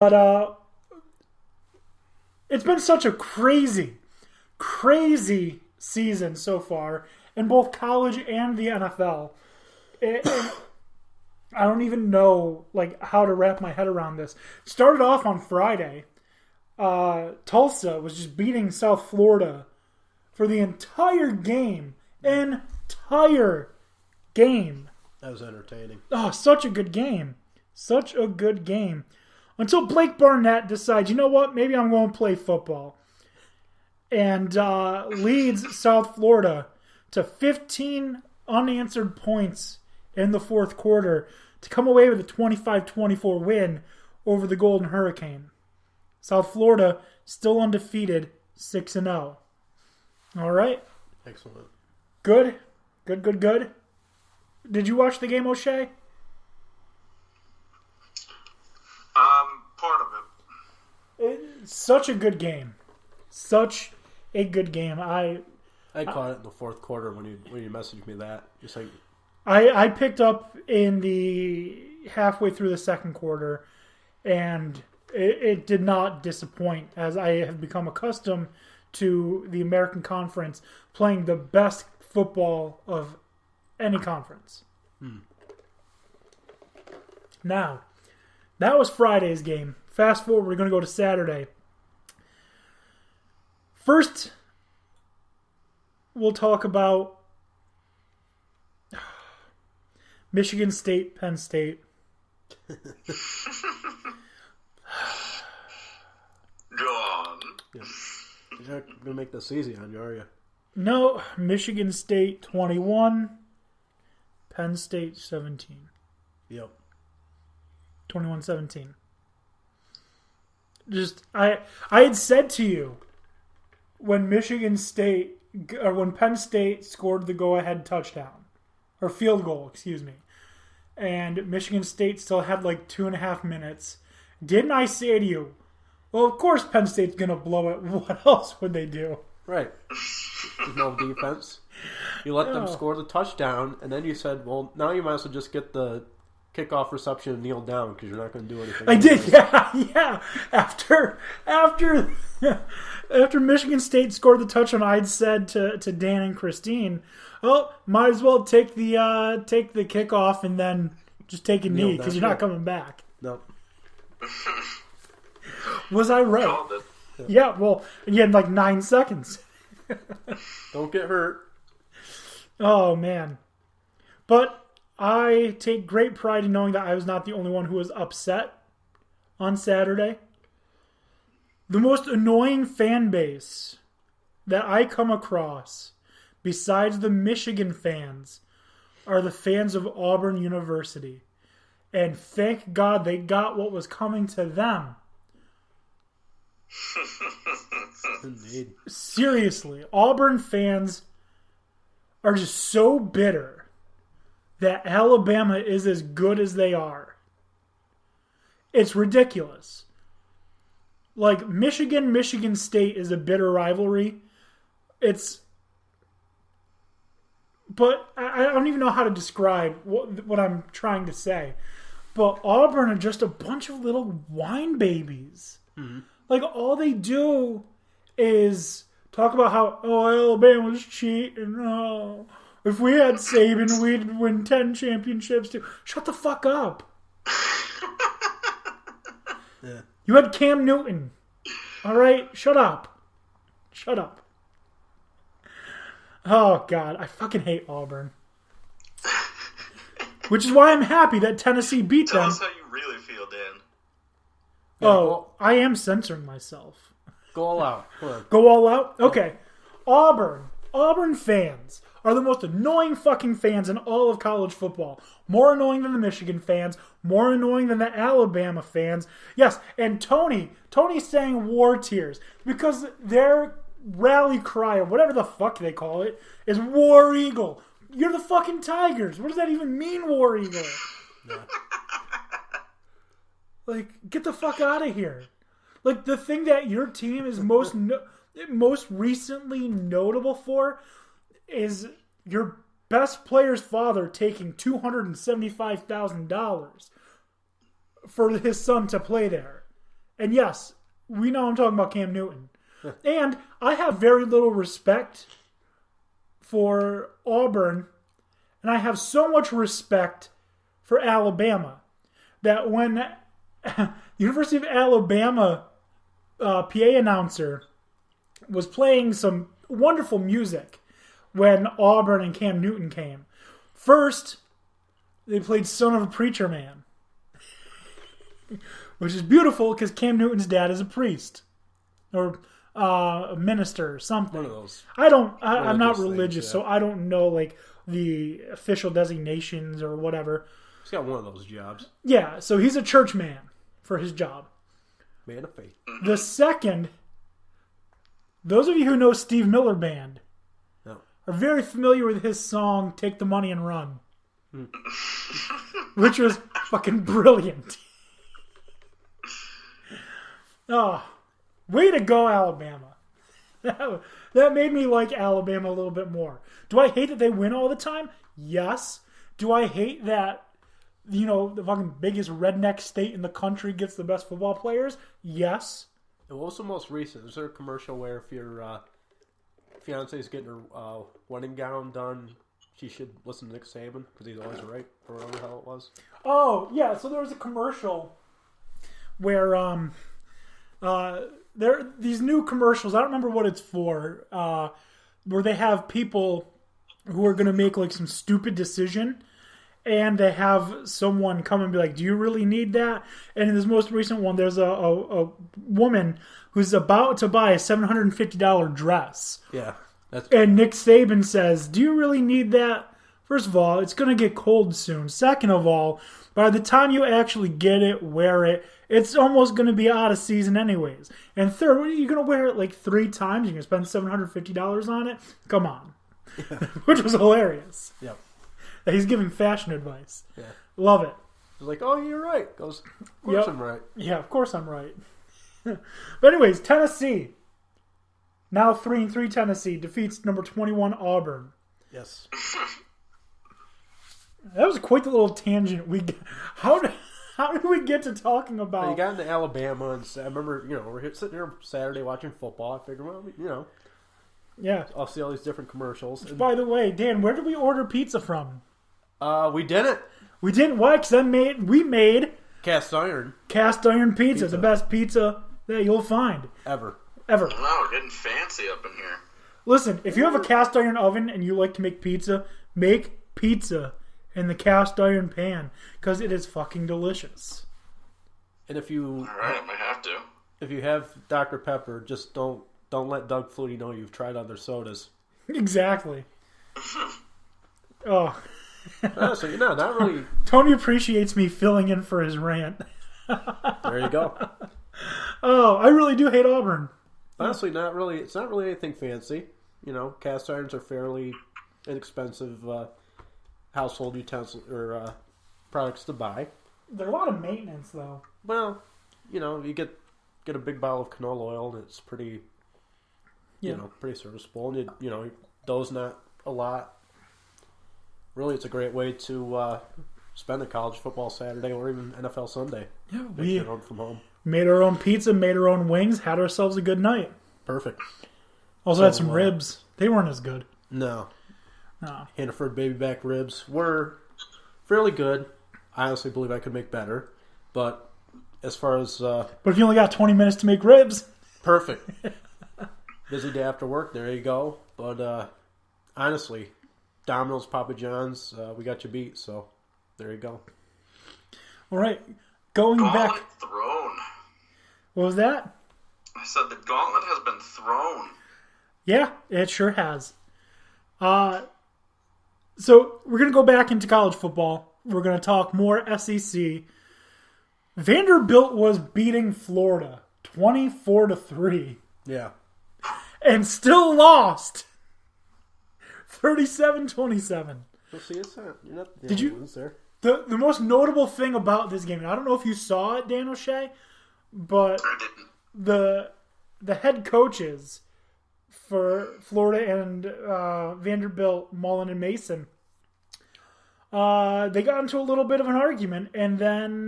But it's been such a crazy season so far in both college and the NFL. I don't even know how to wrap my head around this. It started off on Friday. Tulsa was just beating South Florida for the entire game. Entire game. That was entertaining. Oh, such a good game. Such a good game. Until Blake Barnett decides, you know what, maybe I'm going to play football. And leads South Florida to 15 unanswered points in the fourth quarter to come away with a 25-24 win over the Golden Hurricane. South Florida still undefeated, 6-0. All right. Excellent. Good. Did you watch the game, O'Shea? Part of it. It's such a good game. Such a good game. I caught it in the fourth quarter when you messaged me that. Just like I picked up in the halfway through the second quarter, and it did not disappoint, as I have become accustomed to the American Conference playing the best football of any conference. Now, that was Friday's game. Fast forward, we're going to go to Saturday. First, we'll talk about Michigan State, Penn State. Go on. Yeah. You're not going to make this easy on you, are you? No, Michigan State 21, Penn State 17. Yep. 21-17. I had said to you when when Penn State scored the go-ahead touchdown, or field goal, excuse me, and Michigan State still had 2.5 minutes, didn't I say to you, well, of course Penn State's going to blow it. What else would they do? Right. There's no defense. You let them score the touchdown, and then you said, well, now you might as well just get the kickoff reception and kneel down because you're not going to do anything. I did, yeah. After Michigan State scored the touchdown, I'd said to Dan and Christine, "Oh, might as well take the kickoff and then just take a knee because you're not coming back." No. Was I right? Called it. Yeah. Well, you had 9 seconds. Don't get hurt. Oh man, but I take great pride in knowing that I was not the only one who was upset on Saturday. The most annoying fan base that I come across, besides the Michigan fans, are the fans of Auburn University. And thank God they got what was coming to them. Indeed. Seriously, Auburn fans are just so bitter that Alabama is as good as they are. It's ridiculous. Michigan State is a bitter rivalry. But I don't even know how to describe what I'm trying to say. But Auburn are just a bunch of little whine babies. Mm-hmm. All they do is talk about how, Alabama's cheating. Oh, if we had Saban, we'd win 10 championships too. Shut the fuck up. Yeah. You had Cam Newton. All right? Shut up. Oh, God. I fucking hate Auburn. Which is why I'm happy that Tennessee beat Tell them. us how you really feel, Dan. I am censoring myself. Go all out. Come on. Go all out? Okay. Auburn fans are the most annoying fucking fans in all of college football. More annoying than the Michigan fans. More annoying than the Alabama fans. Yes, and Tony's saying war tears because their rally cry, or whatever the fuck they call it, is War Eagle. You're the fucking Tigers. What does that even mean, War Eagle? Yeah. Get the fuck out of here. The thing that your team is most recently notable for is your best player's father taking $275,000 for his son to play there. And yes, we know I'm talking about Cam Newton. And I have very little respect for Auburn, and I have so much respect for Alabama that when University of Alabama PA announcer was playing some wonderful music when Auburn and Cam Newton came, first they played Son of a Preacher Man, which is beautiful because Cam Newton's dad is a priest or a minister or something. One of those. I'm not religious, things, yeah. so I don't know like the official designations or whatever. He's got one of those jobs. Yeah, so he's a church man for his job. Man of faith. The second, those of you who know Steve Miller Band No. are very familiar with his song "Take the Money and Run," which was fucking brilliant. Oh, way to go, Alabama. That made me like Alabama a little bit more. Do I hate that they win all the time? Yes. Do I hate that, the fucking biggest redneck state in the country gets the best football players? Yes. And what was the most recent? Is there a commercial where if your fiance is getting her wedding gown done, she should listen to Nick Saban because he's always right, or whatever the hell it was? Oh, yeah. So there was a commercial where there are these new commercials. I don't remember what it's for, where they have people who are going to make like some stupid decision, and they have someone come and be like, "Do you really need that?" And in this most recent one, there's a woman who's about to buy a $750 dress. Yeah. And Nick Saban says, "Do you really need that? First of all, it's going to get cold soon. Second of all, by the time you actually get it, wear it, it's almost going to be out of season anyways. And third, what, are you going to wear it like 3 times? You're going to spend $750 on it? Come on." Yeah. Which was hilarious. Yep. That he's giving fashion advice. Yeah. Love it. He's like, "Oh, you're right." Goes, "Of course Yep. I'm right." Yeah, of course I'm right. But anyways, Tennessee. Now 3-3 Tennessee defeats number 21 Auburn. Yes. That was quite the little tangent. How did we get to talking about? You got into Alabama, and I remember, we're sitting here Saturday watching football. I figured, well, Yeah. I'll see all these different commercials. And, By the way, Dan, where did we order pizza from? we didn't. We didn't. Why? Because we made Cast iron cast iron pizza, the best pizza that you'll find ever. ever. Wow, we're getting fancy up in here. Listen, if you have a cast iron oven and you like to make pizza in the cast iron pan because it is fucking delicious. And if you All right, I might have to. if you have Dr. Pepper, just don't let Doug Flutie know you've tried other sodas. Exactly. Oh. So not really. Tony appreciates me filling in for his rant. There you go. Oh, I really do hate Auburn. Honestly, not really. It's not really anything fancy. Cast irons are fairly inexpensive household utensil or products to buy. They're a lot of maintenance, though. Well, you get a big bottle of canola oil, and it's pretty, pretty serviceable. And dough's not a lot. Really, it's a great way to spend a college football Saturday or even NFL Sunday. Yeah, Make we your own from home. made our own pizza, made our own wings, had ourselves a good night. Perfect. Also had some ribs. They weren't as good. No. No. Hannaford baby back ribs were fairly good. I honestly believe I could make better. But as far as... But if you only got 20 minutes to make ribs... Perfect. Busy day after work, there you go. But honestly, Domino's, Papa John's, we got you beat, so there you go. All right. Going Gauntlet back... thrown. What was that? I said the gauntlet has been thrown. Yeah, it sure has. So we're going to go back into college football. We're going to talk more SEC. Vanderbilt was beating Florida 24-3 Yeah. and still lost 37-27. Well, see, it's not... You're not the Did only you- ones there. The most notable thing about this game, and I don't know if you saw it, Dan O'Shea, but I didn't. the head coaches for Florida and Vanderbilt, Mullen and Mason, they got into a little bit of an argument, and then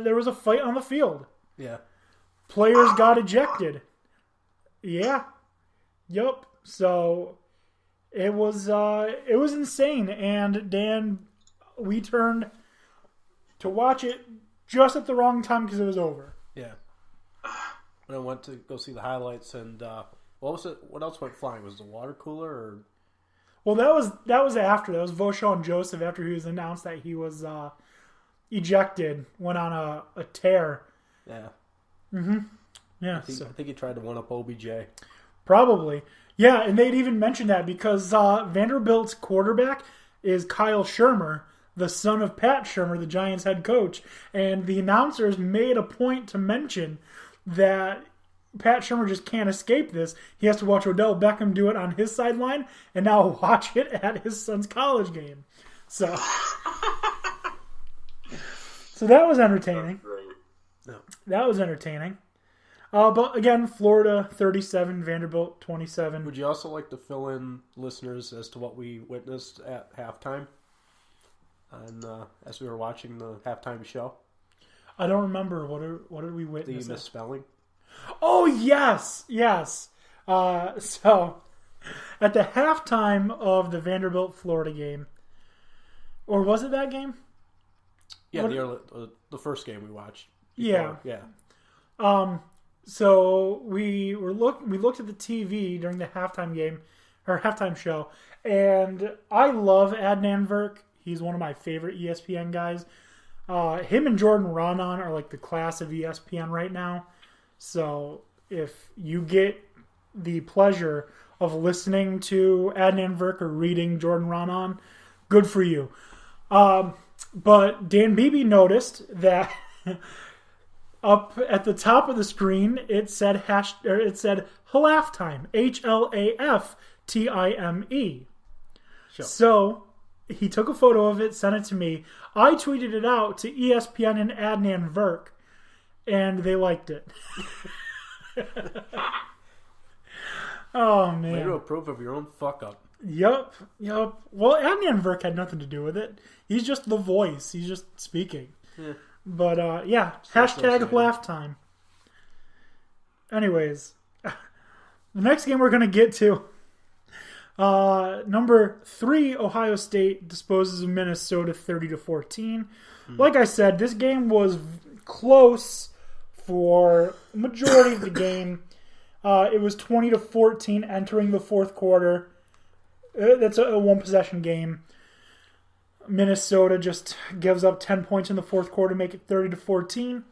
there was a fight on the field. Yeah. players got ejected. Yeah. Yup. So it was insane. And Dan, we turned to watch it just at the wrong time because it was over. Yeah. When I went to go see the highlights, and what was it? What else went flying? Was it the water cooler or? Well, that was after. That was Vaughn Joseph after he was announced that he was ejected, went on a tear. Yeah. Mm-hmm. Yeah. I think he tried to one up OBJ. Probably. Yeah, and they'd even mentioned that because Vanderbilt's quarterback is Kyle Shurmur, the son of Pat Shurmur, the Giants head coach. And the announcers made a point to mention that Pat Shurmur just can't escape this. He has to watch Odell Beckham do it on his sideline and now watch it at his son's college game. So that was entertaining. No. That was entertaining. But again, Florida 37, Vanderbilt 27. Would you also like to fill in listeners as to what we witnessed at halftime? And as we were watching the halftime show? I don't remember. What did we witness? The misspelling. Oh, yes. So, at the halftime of the Vanderbilt-Florida game, or was it that game? Yeah, the first game we watched. Before. Yeah. So we looked at the TV during the halftime game, or halftime show, and I love Adnan Virk. He's one of my favorite ESPN guys. Him and Jordan Raanan are like the class of ESPN right now. So if you get the pleasure of listening to Adnan Virk or reading Jordan Raanan, good for you. But Dan Beebe noticed that up at the top of the screen it said Halaftime, HLAFTIME. Sure. So he took a photo of it, sent it to me. I tweeted it out to ESPN and Adnan Virk, and they liked it. Oh, man. Way to approve of your own fuck up. Yup. Well, Adnan Virk had nothing to do with it. He's just the voice. He's just speaking. Yeah. But, yeah, hashtag halftime. Anyways, the next game we're going to get to, number 3, Ohio State disposes of Minnesota 30-14. Like I said, this game was close for the majority of the game. It was 20-14 entering the fourth quarter. That's a one-possession game. Minnesota just gives up 10 points in the fourth quarter, make it 30-14.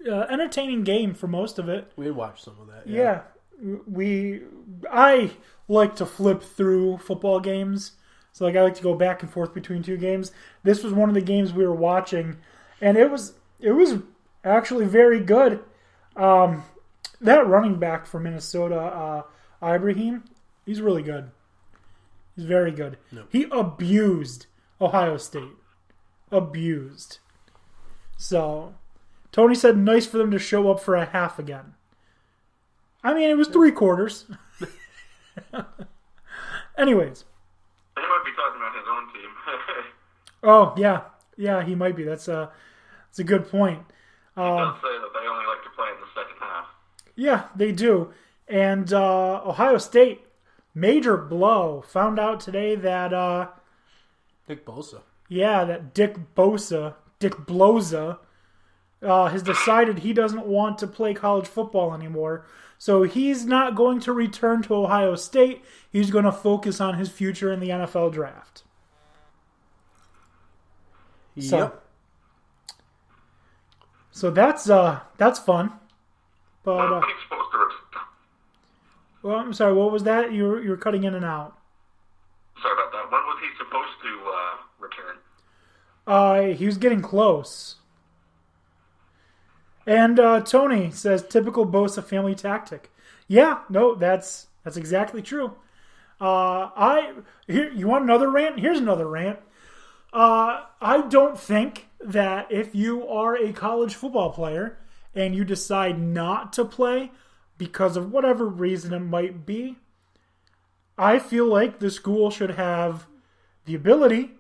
Entertaining game for most of it. We watched some of that. Yeah. I like to flip through football games. So I like to go back and forth between two games. This was one of the games we were watching, and it was actually very good. That running back for Minnesota, Ibrahim, he's really good. He's very good. No. He abused Ohio State. Abused. So, Tony said nice for them to show up for a half again. I mean, it was 3 quarters. Anyways. He might be talking about his own team. Oh, yeah. Yeah, he might be. That's a good point. He does say that they only like to play in the second half. Yeah, they do. And Ohio State, major blow. Found out today that... Nick Bosa. Yeah, that Dick Bloza, has decided he doesn't want to play college football anymore. So he's not going to return to Ohio State. He's going to focus on his future in the NFL draft. Yep. So that's fun. But When he's supposed to return. well, I'm sorry. What was that? You were cutting in and out. Sorry about that. When was he supposed to return? He was getting close. And Tony says, typical Bosa family tactic. Yeah, no, that's exactly true. You want another rant? Here's another rant. I don't think that if you are a college football player and you decide not to play because of whatever reason it might be, I feel like the school should have the ability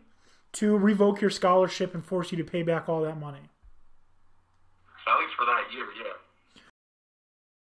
to revoke your scholarship and force you to pay back all that money. At least for that year, yeah.